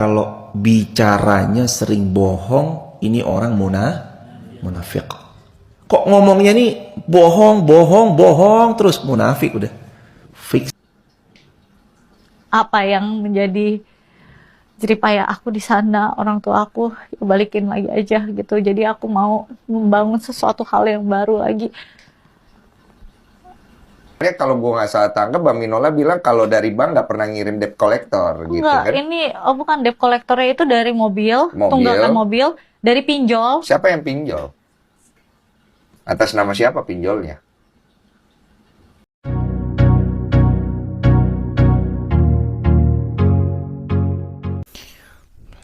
Kalau bicaranya sering bohong, ini orang munafik. Kok ngomongnya nih bohong terus munafik udah. Fix. Apa yang menjadi jeripaya aku di sana, orang tua aku ya balikin lagi aja gitu. Jadi aku mau membangun sesuatu hal yang baru lagi. Kalau gue nggak salah tangkap, Mbak Minola bilang kalau dari bank nggak pernah ngirim debt collector gitu Enggak, kan? ini bukan debt collectornya itu dari mobil, tunggakan mobil, dari pinjol. Siapa yang pinjol? Atas nama siapa pinjolnya?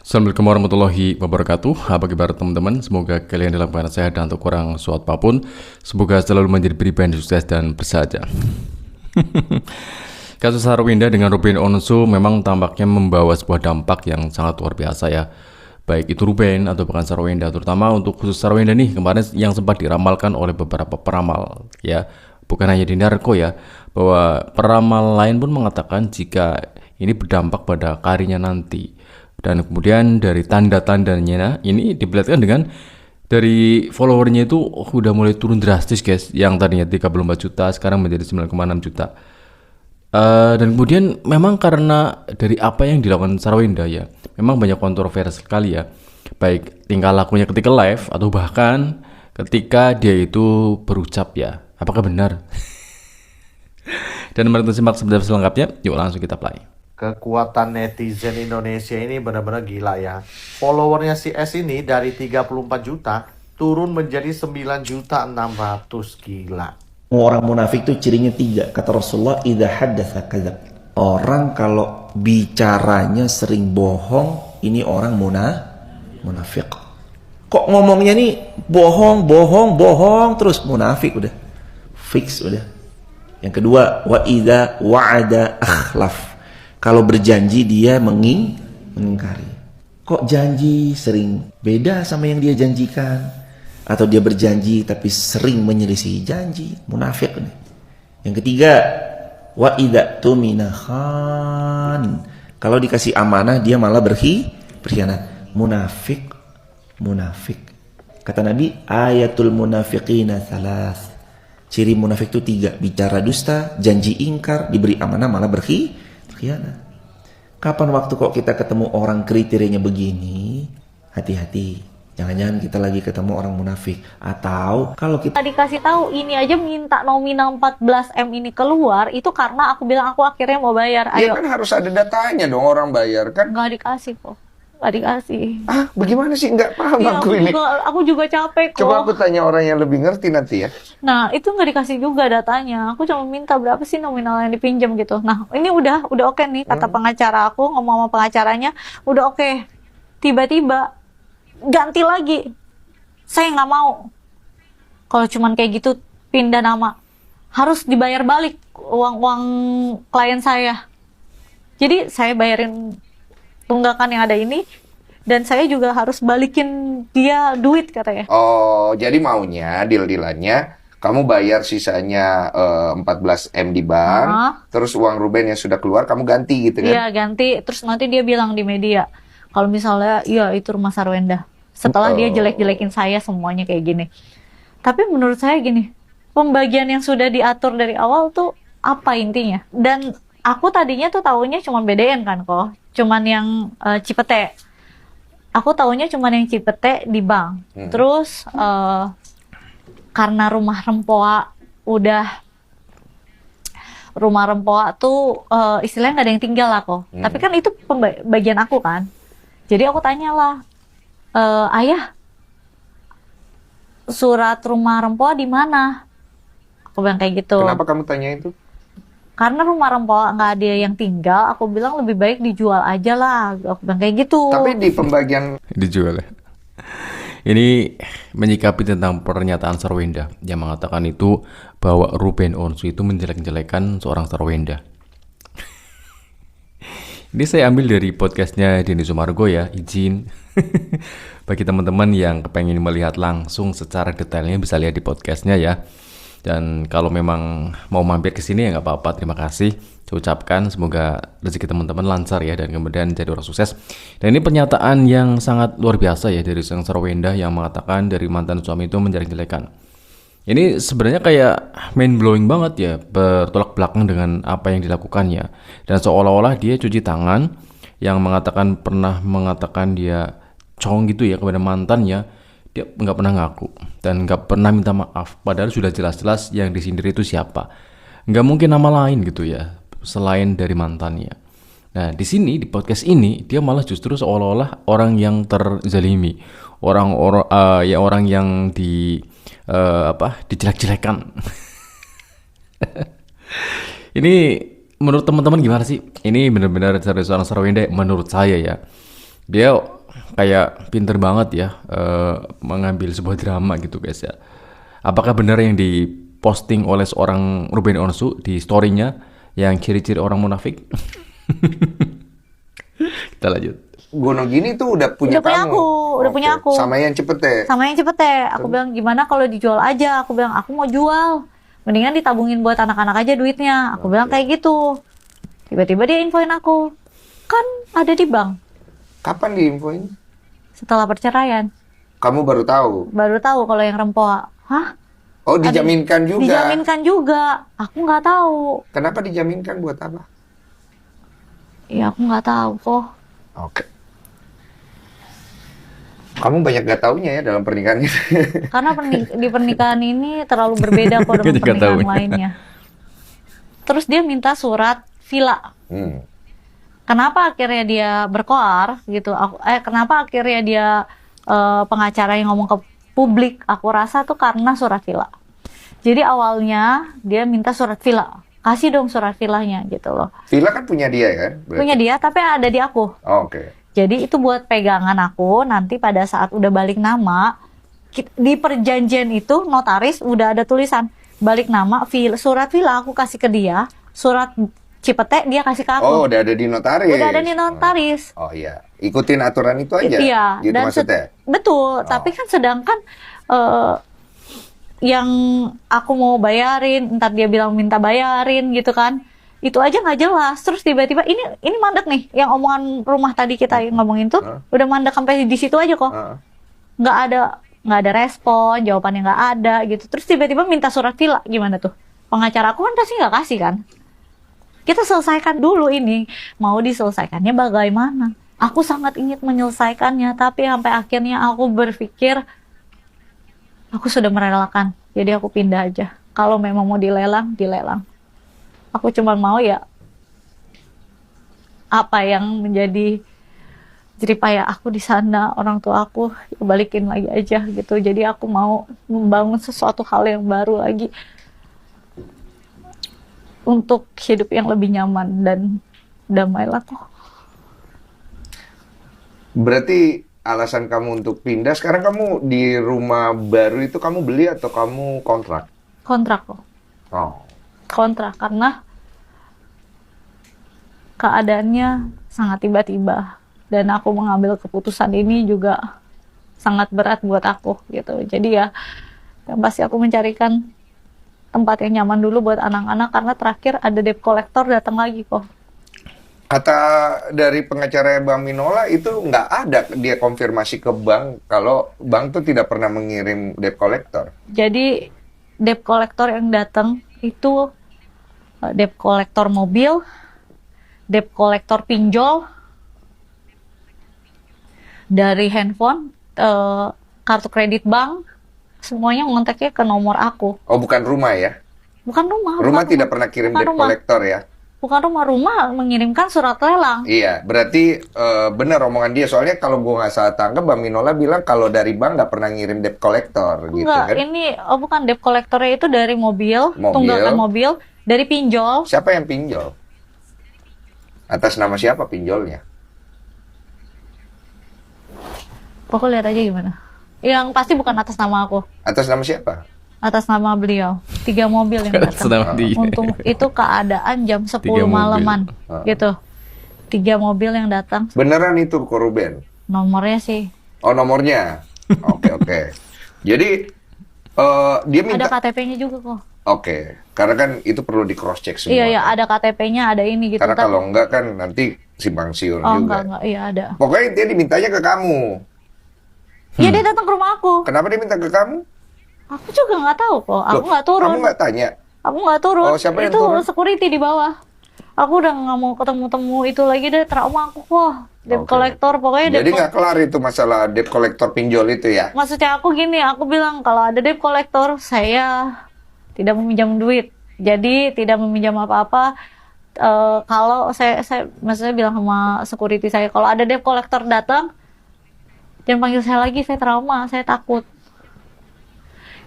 Assalamualaikum warahmatullahi wabarakatuh. Apa kabar teman-teman? Semoga kalian dalam keadaan sehat dan untuk kurang suatu apapun. Semoga selalu menjadi pribadi sukses dan bersahaja. Kasus Sarwinda dengan Ruben Onsu memang tampaknya membawa sebuah dampak yang sangat luar biasa ya. Baik itu Ruben atau bahkan Sarwinda, terutama untuk khusus Sarwinda nih kemarin yang sempat diramalkan oleh beberapa peramal ya. Bukan hanya di Narko ya, bahwa peramal lain pun mengatakan jika ini berdampak pada karirnya nanti. Dan kemudian dari tanda-tandanya ini diperlihatkan dengan dari followernya itu udah mulai turun drastis guys. Yang tadinya 34 juta sekarang menjadi 9,6 juta. Dan kemudian memang karena dari apa yang dilakukan Sarwinda ya, memang banyak kontroversi sekali ya. Baik tingkah lakunya ketika live atau bahkan ketika dia itu berucap ya. Apakah benar? Dan mari kita simak selengkapnya. Yuk langsung kita play. Kekuatan netizen Indonesia ini benar-benar gila ya. Followernya si S ini dari 34 juta turun menjadi 9.600.000. Gila. Orang munafik tuh cirinya 3. Kata Rasulullah, idza haddatsa kadzab. Orang kalau bicaranya sering bohong, ini orang munafik. Kok ngomongnya nih bohong terus munafik udah. Fix udah. Yang kedua, wa idza wa'ada akhlaf. Kalau berjanji dia mengingkari. Kok janji sering beda sama yang dia janjikan? Atau dia berjanji tapi sering menyelisihi janji? Munafik nih. Yang ketiga, wa idza tumina khan. Kalau dikasih amanah dia malah berkhianat. Munafik. Kata Nabi, ayatul munafiqina salas. Ciri munafik itu 3. Bicara dusta, janji ingkar, diberi amanah malah berkhianat. Kapan waktu kok kita ketemu orang kriterianya begini, hati-hati, jangan-jangan kita lagi ketemu orang munafik. Atau kalau kita Dikasih tahu ini aja minta nominal 14M ini keluar, itu karena aku bilang aku akhirnya mau bayar. Ya Ayo. kan harus ada datanya dong orang bayar kan? Nggak dikasih kok. Nggak dikasih. Ah, bagaimana sih? Nggak paham Iya, aku ini. aku juga capek kok. Coba aku tanya orang yang lebih ngerti nanti ya. Nah, itu nggak dikasih juga datanya. Aku cuma minta berapa sih nominal yang dipinjam gitu. Nah, ini udah oke nih, kata pengacara aku, ngomong sama pengacaranya, udah oke. Tiba-tiba ganti lagi. Saya nggak mau. Kalau cuman kayak gitu pindah nama, harus dibayar balik uang klien saya. Jadi saya bayarin tunggakan yang ada ini, dan saya juga harus balikin dia duit katanya. Oh, jadi maunya deal-dealannya kamu bayar sisanya 14M di bank, terus uang Ruben yang sudah keluar kamu ganti gitu kan? Iya, ganti. Terus nanti dia bilang di media, kalau misalnya, iya itu rumah Sarwenda. Setelah dia jelek-jelekin saya semuanya kayak gini. Tapi menurut saya gini, pembagian yang sudah diatur dari awal tuh apa intinya? Dan aku tadinya tuh taunya cuma BDN kan kok. Cuman yang Cipete. Aku taunya cuman yang Cipete di bank. Terus karena rumah Rempoa tuh istilahnya nggak ada yang tinggal lah kok. Tapi kan itu bagian aku kan. Jadi aku tanyalah, ayah, surat rumah Rempoa di mana? Aku bilang kayak gitu. Kenapa kamu tanya itu? Karena rumah Rempoa nggak ada yang tinggal, aku bilang lebih baik dijual aja lah. Aku bilang kayak gitu. Tapi di pembagian Dijual ya. Ini menyikapi tentang pernyataan Sarwinda yang mengatakan itu bahwa Ruben Onsu itu menjelek-jelekan seorang Sarwinda. Ini saya ambil dari podcastnya Denny Sumargo ya, izin. Bagi teman-teman yang kepengen melihat langsung secara detailnya bisa lihat di podcastnya ya. Dan kalau memang mau mampir ke sini ya nggak apa-apa, terima kasih. Saya ucapkan semoga rezeki teman-teman lancar ya dan kemudian jadi orang sukses. Dan ini pernyataan yang sangat luar biasa ya dari seorang Sarwenda yang mengatakan dari mantan suami itu menjelek-jelekan. Ini sebenarnya kayak mind blowing banget ya, bertolak belakang dengan apa yang dilakukannya. Dan seolah-olah dia cuci tangan yang pernah mengatakan dia cong gitu ya kepada mantannya. Dia nggak pernah ngaku dan nggak pernah minta maaf, padahal sudah jelas-jelas yang disindir itu siapa. Nggak mungkin nama lain gitu ya selain dari mantannya. Nah di sini di podcast ini dia malah justru seolah-olah orang yang terzalimi, orang yang dijelek-jelekan. Ini menurut teman-teman gimana sih? Ini benar-benar dari seorang Sarwenda menurut saya ya. Dia kayak pinter banget ya mengambil sebuah drama gitu guys ya. Apakah benar yang diposting oleh seorang Ruben Onsu di story-nya yang ciri-ciri orang munafik? Kita lanjut. Gunung gini tuh udah punya kamu. Udah punya aku. Sama yang cepet teh. Aku bilang gimana kalau dijual aja. Aku bilang aku mau jual. Mendingan ditabungin buat anak-anak aja duitnya. Aku bilang kayak gitu. Tiba-tiba dia infoin aku. Kan ada di bank. Kapan diinfoin? Setelah perceraian. Kamu baru tahu? Baru tahu kalau yang rempoa. Hah? Oh, dijaminkan juga? Dijaminkan juga. Aku nggak tahu. Kenapa dijaminkan buat apa? Ya aku nggak tahu kok. Oke. Kamu banyak gak taunya ya dalam pernikahan ini. Karena di pernikahan ini terlalu berbeda kok dengan pernikahan lainnya. Terus dia minta surat villa. Kenapa akhirnya dia berkoar gitu? Kenapa akhirnya dia pengacara yang ngomong ke publik? Aku rasa tuh karena surat villa. Jadi awalnya dia minta surat villa. Kasih dong surat villanya gitu loh. Villa kan punya dia kan? Berarti. Punya dia tapi ada di aku. Oke. Jadi itu buat pegangan aku nanti pada saat udah balik nama. Di perjanjian itu notaris udah ada tulisan balik nama, surat villa aku kasih ke dia, surat Cipete dia kasih ke aku. Oh, udah ada di notaris. Udah ada di notaris. Oh iya, ikutin aturan itu aja. Iya, gitu dan maksudnya. Betul, tapi kan sedangkan yang aku mau bayarin, ntar dia bilang minta bayarin gitu kan. Itu aja nggak jelas. Terus tiba-tiba ini mandek nih, yang omongan rumah tadi kita ngomongin tuh udah mandek sampai di situ aja kok. Nggak ada respon, jawabannya nggak ada gitu. Terus tiba-tiba minta surat villa, gimana tuh? Pengacara aku kan pasti nggak kasih kan? Kita selesaikan dulu ini. Mau diselesaikannya bagaimana? Aku sangat ingin menyelesaikannya, tapi sampai akhirnya aku berpikir aku sudah merelakan. Jadi aku pindah aja. Kalau memang mau dilelang, dilelang. Aku cuma mau ya apa yang menjadi jeripaya aku di sana, orang tua aku ya balikin lagi aja gitu. Jadi aku mau membangun sesuatu hal yang baru lagi untuk hidup yang lebih nyaman dan damai lah kok. Berarti alasan kamu untuk pindah, sekarang kamu di rumah baru itu kamu beli atau kamu kontrak? Kontrak kok. Oh. Kontrak karena keadaannya sangat tiba-tiba dan aku mengambil keputusan ini juga sangat berat buat aku gitu. Jadi ya yang pasti aku mencarikan tempat yang nyaman dulu buat anak-anak karena terakhir ada debt collector datang lagi kok. Kata dari pengacara Bang Minola itu nggak ada dia konfirmasi ke bank kalau bank tuh tidak pernah mengirim debt collector. Jadi debt collector yang datang itu debt collector mobil, debt collector pinjol, dari handphone, kartu kredit bank, semuanya ngontaknya ke nomor aku. Oh, bukan rumah ya? Bukan rumah. Rumah tidak pernah kirim debt collector ya? Bukan rumah mengirimkan surat lelang. Iya, berarti benar omongan dia. Soalnya kalau gue nggak salah tangkap, Bang Minola bilang kalau dari bank nggak pernah ngirim debt collector gitu Enggak, kan? ini bukan debt collectornya itu dari mobil, tunggakan mobil, dari pinjol. Siapa yang pinjol? Atas nama siapa pinjolnya? Pokoknya lihat aja gimana. Yang pasti bukan atas nama aku. Atas nama siapa? Atas nama beliau. 3 mobil yang datang. Untung itu keadaan jam 10 malaman gitu. 3 mobil yang datang. Beneran itu Ko Ruben? Nomornya sih. Oh, nomornya. Oke. Jadi dia minta. Ada KTP-nya juga kok. Oke, karena kan itu perlu di cross check semua. Iya, iya, kan. ada KTP-nya, ada ini gitu. Karena kalau enggak kan nanti simpang siur Oh, juga. enggak, iya ada. Pokoknya dia dimintanya ke kamu. Iya, dia datang ke rumah aku. Kenapa dia minta ke kamu? Aku juga nggak tahu kok. Aku Loh, nggak turun. Kamu nggak tanya? Aku nggak turun. Oh, siapa yang Itu turun? security di bawah. Aku udah nggak mau ketemu-temu itu lagi deh, trauma aku kok. Debt Oke. collector, pokoknya Jadi nggak kelar itu masalah debt collector pinjol itu ya? Maksudnya aku gini, aku bilang kalau ada debt collector, saya tidak meminjam duit. Jadi tidak meminjam apa-apa. Kalau saya maksudnya bilang sama security saya, kalau ada debt collector datang, jangan panggil saya lagi, saya trauma, saya takut.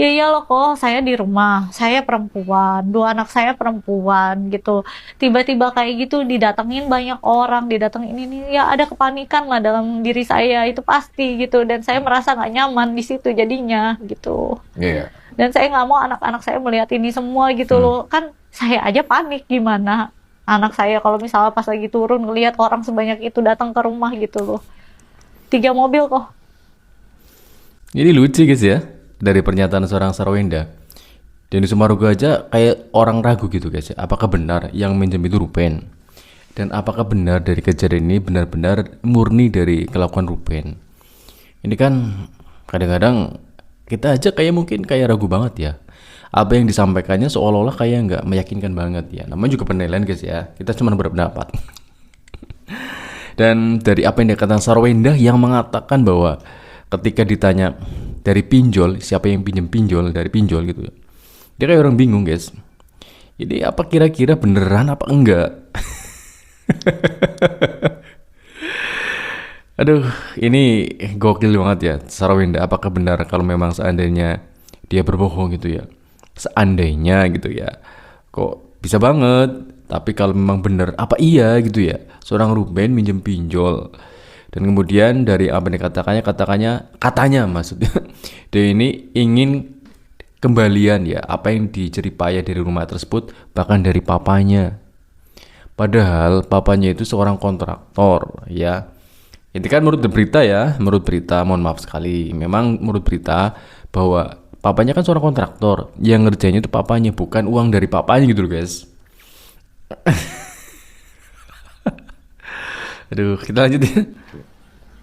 Ya iya loh kok, saya di rumah, saya perempuan, 2 anak saya perempuan gitu. Tiba-tiba kayak gitu didatengin banyak orang, didatengin ini, ya ada kepanikan lah dalam diri saya, itu pasti gitu. Dan saya merasa nggak nyaman di situ jadinya gitu. Iya. Dan saya nggak mau anak-anak saya melihat ini semua gitu loh. Kan saya aja panik gimana anak saya kalau misalnya pas lagi turun ngelihat orang sebanyak itu datang ke rumah gitu loh. 3 mobil kok. Ini lucu guys ya, dari pernyataan seorang Sarwenda. Denny Sumarugo aja kayak orang ragu gitu guys ya, apakah benar yang minjem itu Ruben? Dan apakah benar dari kejadian ini benar-benar murni dari kelakuan Ruben? Ini kan kadang-kadang kita aja kayak mungkin kayak ragu banget ya. Apa yang disampaikannya seolah-olah kayak nggak meyakinkan banget ya. Namanya juga penilaian guys ya, kita cuma berpendapat. Dan dari apa yang dikatakan Sarwenda yang mengatakan bahwa ketika ditanya dari pinjol, siapa yang pinjol dari pinjol gitu ya, dia kayak orang bingung guys. Jadi apa kira-kira beneran apa enggak? Aduh, ini gokil banget ya Sarwenda. Apakah benar kalau memang seandainya dia berbohong gitu ya? Seandainya gitu ya, kok bisa banget. Tapi kalau memang benar, apa iya gitu ya, seorang Ruben minjem pinjol. Dan kemudian dari apa yang katanya maksudnya dia ini ingin kembalian ya, apa yang dijeripaya dari rumah tersebut, bahkan dari papanya. Padahal papanya itu seorang kontraktor ya. Ini kan menurut berita ya, menurut berita, mohon maaf sekali, memang menurut berita bahwa papanya kan seorang kontraktor, yang ngerjainnya itu papanya, bukan uang dari papanya gitu loh guys. Aduh, kita lanjut ya.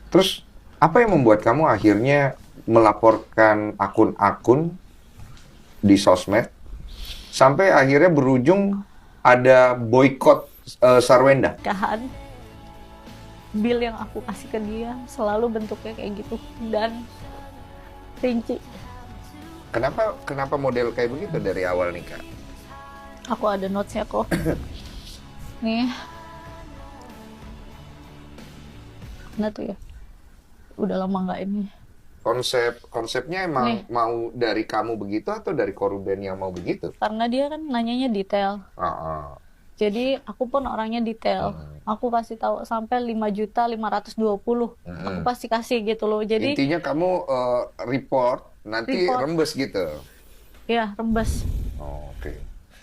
Terus apa yang membuat kamu akhirnya melaporkan akun-akun di sosmed sampai akhirnya berujung ada boykot Sarwenda? Nikahan, bill yang aku kasih ke dia selalu bentuknya kayak gitu dan rinci. Kenapa model kayak begitu dari awal nikah? Aku ada notesnya kok. Nih. Mana tuh ya? Udah lama nggak ini. Konsepnya emang Nih. mau dari kamu begitu atau dari Koruben yang mau begitu? Karena dia kan nanyanya detail. Jadi aku pun orangnya detail. Aku kasih tahu sampai 5.520.000. Aku pasti kasih gitu loh. Jadi Intinya kamu report nanti Report. rembes gitu. ya rembes. Oh, oke.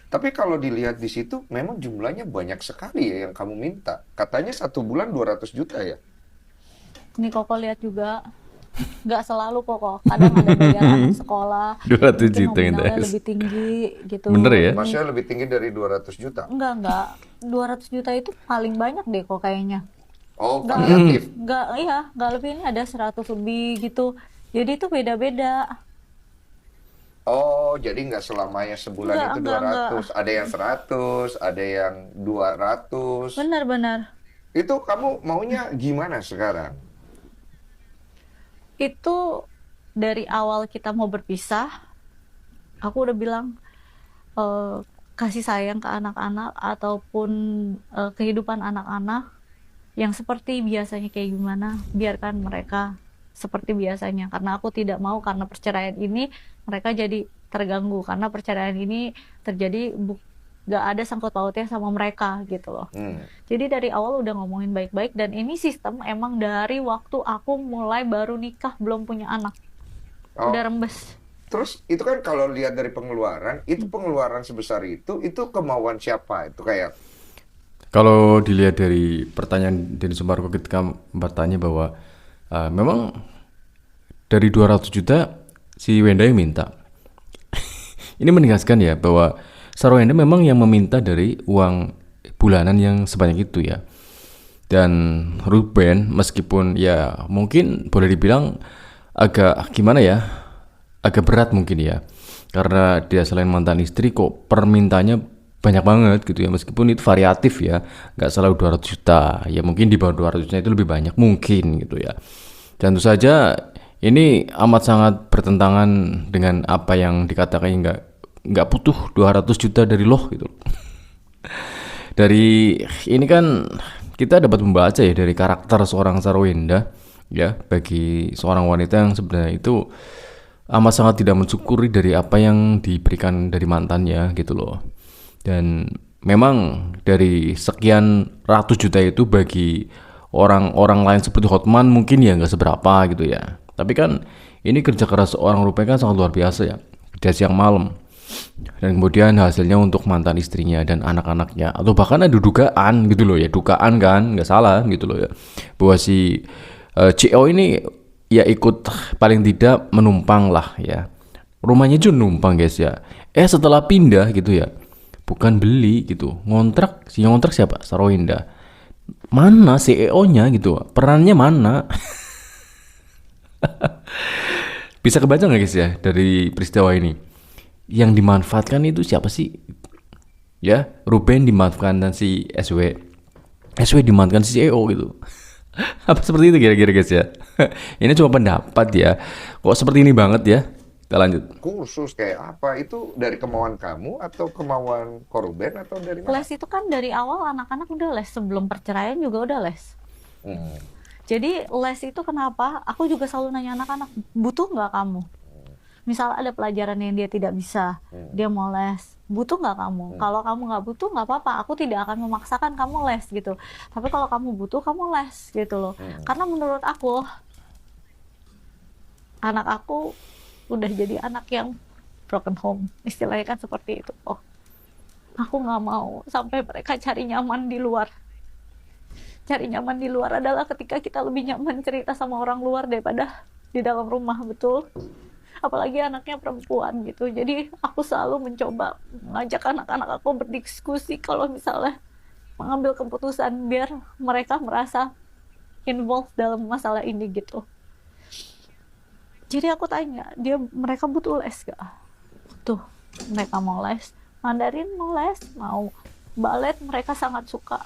Tapi kalau dilihat di situ memang jumlahnya banyak sekali ya yang kamu minta. Katanya 1 bulan 200 juta ya? Nih Koko lihat juga. Nggak selalu Koko. Kadang ada bayar anak sekolah. 200 mungkin juta yang nominalnya das. lebih tinggi gitu. Bener ya? Maksudnya lebih tinggi dari 200 juta? Enggak. 200 juta itu paling banyak deh kok kayaknya. Oh, variatif. Enggak lebih, ini ada 100 lebih gitu. Jadi itu beda-beda. Oh, jadi nggak selamanya sebulan Enggak, itu enggak. 200. Ada yang 100, ada yang 200. Benar-benar. Itu kamu maunya gimana sekarang? Itu dari awal kita mau berpisah, aku udah bilang kasih sayang ke anak-anak ataupun kehidupan anak-anak yang seperti biasanya kayak gimana, biarkan mereka seperti biasanya. Karena aku tidak mau karena perceraian ini mereka jadi terganggu, karena perceraian ini terjadi gak ada sangkut pautnya sama mereka gitu loh. Jadi dari awal udah ngomongin baik-baik, dan ini sistem emang dari waktu aku mulai baru nikah belum punya anak. Oh. Udah rembes. Terus itu kan kalau lihat dari pengeluaran, itu pengeluaran sebesar itu kemauan siapa? Itu kayak Kalau dilihat dari pertanyaan Denny Sumargo ketika bertanya bahwa memang dari 200 juta si Wenda yang minta. Ini menegaskan ya bahwa Sarwenda memang yang meminta dari uang bulanan yang sebanyak itu ya. Dan Ruben meskipun ya mungkin boleh dibilang agak gimana ya, agak berat mungkin ya, karena dia selain mantan istri kok permintaannya banyak banget gitu ya, meskipun itu variatif ya, nggak selalu 200 juta ya, mungkin di bawah 200 juta itu lebih banyak mungkin gitu ya. Dan tentu saja ini amat sangat bertentangan dengan apa yang dikatakan nggak butuh 200 juta dari loh gitu. Dari ini kan kita dapat membaca ya dari karakter seorang Sarwenda ya, bagi seorang wanita yang sebenarnya itu amat sangat tidak mensyukuri dari apa yang diberikan dari mantannya gitu loh. Dan memang dari sekian ratus juta itu bagi orang-orang lain seperti Hotman mungkin ya nggak seberapa gitu ya. Tapi kan ini kerja keras seorang Ruben kan sangat luar biasa ya, kerja siang malam. Dan kemudian hasilnya untuk mantan istrinya dan anak-anaknya, atau bahkan ada dugaan gitu loh ya, dugaan kan nggak salah gitu loh ya, bahwa si CO ini ya ikut paling tidak menumpang lah ya, rumahnya juga numpang guys ya. Setelah pindah gitu ya, bukan beli gitu, ngontrak. Si ngontrak siapa? Sarwenda. Mana CEO-nya gitu, perannya mana? Bisa kebaca nggak guys ya dari peristiwa ini? Yang dimanfaatkan itu siapa sih? Ya, Ruben dimanfaatkan dan si SW dimanfaatkan si CEO gitu. Apa seperti itu kira-kira guys ya? Ini cuma pendapat ya. Kok seperti ini banget ya? Kita lanjut. Kursus kayak apa? Itu dari kemauan kamu atau kemauan Ruben atau dari mana? Les itu kan dari awal anak-anak udah les, sebelum perceraian juga udah les. Jadi les itu kenapa? Aku juga selalu nanya anak-anak, butuh nggak kamu? Misal ada pelajaran yang dia tidak bisa, dia mau les, butuh nggak kamu? Kalau kamu nggak butuh nggak apa-apa, aku tidak akan memaksakan kamu les gitu. Tapi kalau kamu butuh, kamu les gitu loh. Karena menurut aku, anak aku udah jadi anak yang broken home, istilahnya kan seperti itu. Oh, aku nggak mau sampai mereka cari nyaman di luar. Cari nyaman di luar adalah ketika kita lebih nyaman cerita sama orang luar daripada di dalam rumah, betul? Apalagi anaknya perempuan gitu. Jadi aku selalu mencoba mengajak anak-anak aku berdiskusi kalau misalnya mengambil keputusan, biar mereka merasa involved dalam masalah ini gitu. Jadi aku tanya, mereka butuh les gak? Butuh. Mereka mau les Mandarin, mau les, mau balet, mereka sangat suka.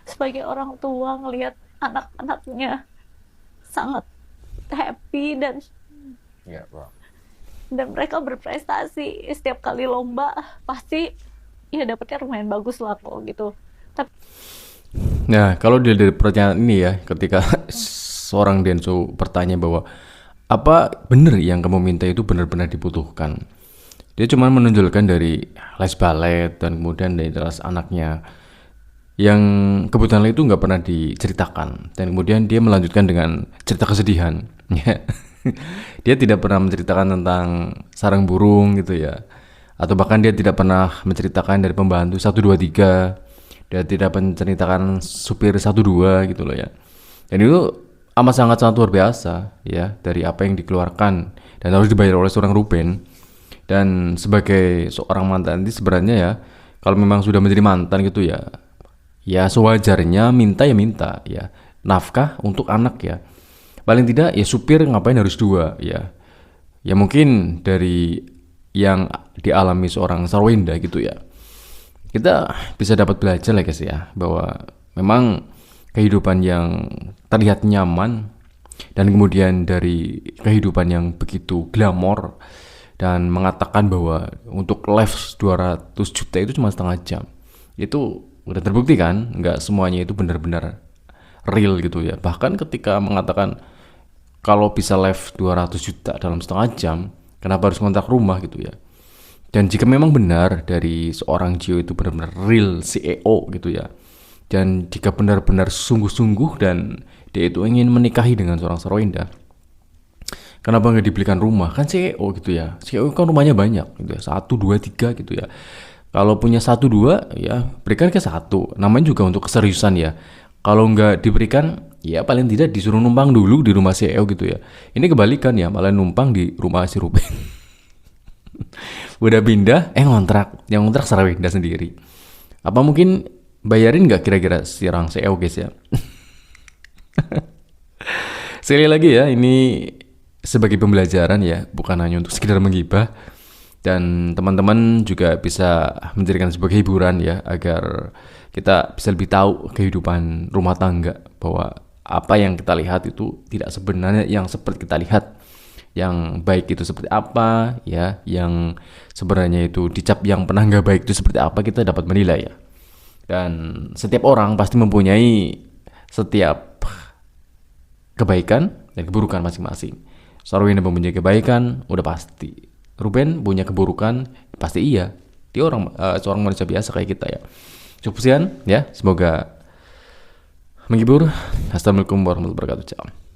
Sebagai orang tua ngelihat anak-anaknya sangat happy dan mereka berprestasi setiap kali lomba, pasti ya dapetnya lumayan bagus lah kok gitu. Nah, kalau dari pertanyaan ini ya, ketika seorang Denso bertanya bahwa apa benar yang kamu minta itu benar-benar dibutuhkan, dia cuma menunjukkan dari les balet dan kemudian dari les anaknya yang kebetulan itu nggak pernah diceritakan, dan kemudian dia melanjutkan dengan cerita kesedihan. Dia tidak pernah menceritakan tentang sarang burung gitu ya, atau bahkan dia tidak pernah menceritakan dari pembantu 1, 2, 3. Dia tidak menceritakan supir 1, 2 gitu loh ya. Dan itu amat sangat luar biasa ya, dari apa yang dikeluarkan dan harus dibayar oleh seorang Ruben. Dan sebagai seorang mantan itu sebenarnya ya, kalau memang sudah menjadi mantan gitu ya, ya sewajarnya minta ya nafkah untuk anak ya. Paling tidak ya supir ngapain harus 2 ya. Ya mungkin dari yang dialami seorang Sarwenda gitu ya, kita bisa dapat belajar lah guys ya, bahwa memang kehidupan yang terlihat nyaman dan kemudian dari kehidupan yang begitu glamor dan mengatakan bahwa untuk live 200 juta itu cuma setengah jam, itu udah terbukti kan, nggak semuanya itu benar-benar real gitu ya. Bahkan ketika mengatakan kalau bisa live 200 juta dalam setengah jam, kenapa harus ngontrak rumah gitu ya. Dan jika memang benar dari seorang Gio itu benar-benar real CEO gitu ya, dan jika benar-benar sungguh-sungguh dan dia itu ingin menikahi dengan seorang Sarwenda, kenapa nggak dibelikan rumah? Kan CEO gitu ya, CEO kan rumahnya banyak gitu ya, 1, 2, 3 gitu ya. Kalau punya 1, 2 ya berikan ke 1, namanya juga untuk keseriusan ya. Kalau nggak diberikan, ya paling tidak disuruh numpang dulu di rumah CEO gitu ya. Ini kebalikan ya, malah numpang di rumah si Ruben. Udah pindah, ngontrak. Yang ngontrak Sarawinda sendiri. Apa mungkin bayarin nggak kira-kira si orang CEO guys ya? Sekali lagi ya, ini sebagai pembelajaran ya, bukan hanya untuk sekedar menggibah. Dan teman-teman juga bisa menjadikan sebagai hiburan ya, agar kita bisa lebih tahu kehidupan rumah tangga, bahwa apa yang kita lihat itu tidak sebenarnya yang seperti kita lihat. Yang baik itu seperti apa ya, yang sebenarnya itu dicap yang pernah nggak baik itu seperti apa, kita dapat menilai ya. Dan setiap orang pasti mempunyai setiap kebaikan dan keburukan masing-masing. Sarwina mempunyai kebaikan, udah pasti. Ruben punya keburukan, pasti iya. Dia seorang manusia biasa kayak kita ya. Cukup sekian ya, semoga menghibur. Assalamualaikum warahmatullahi wabarakatuh.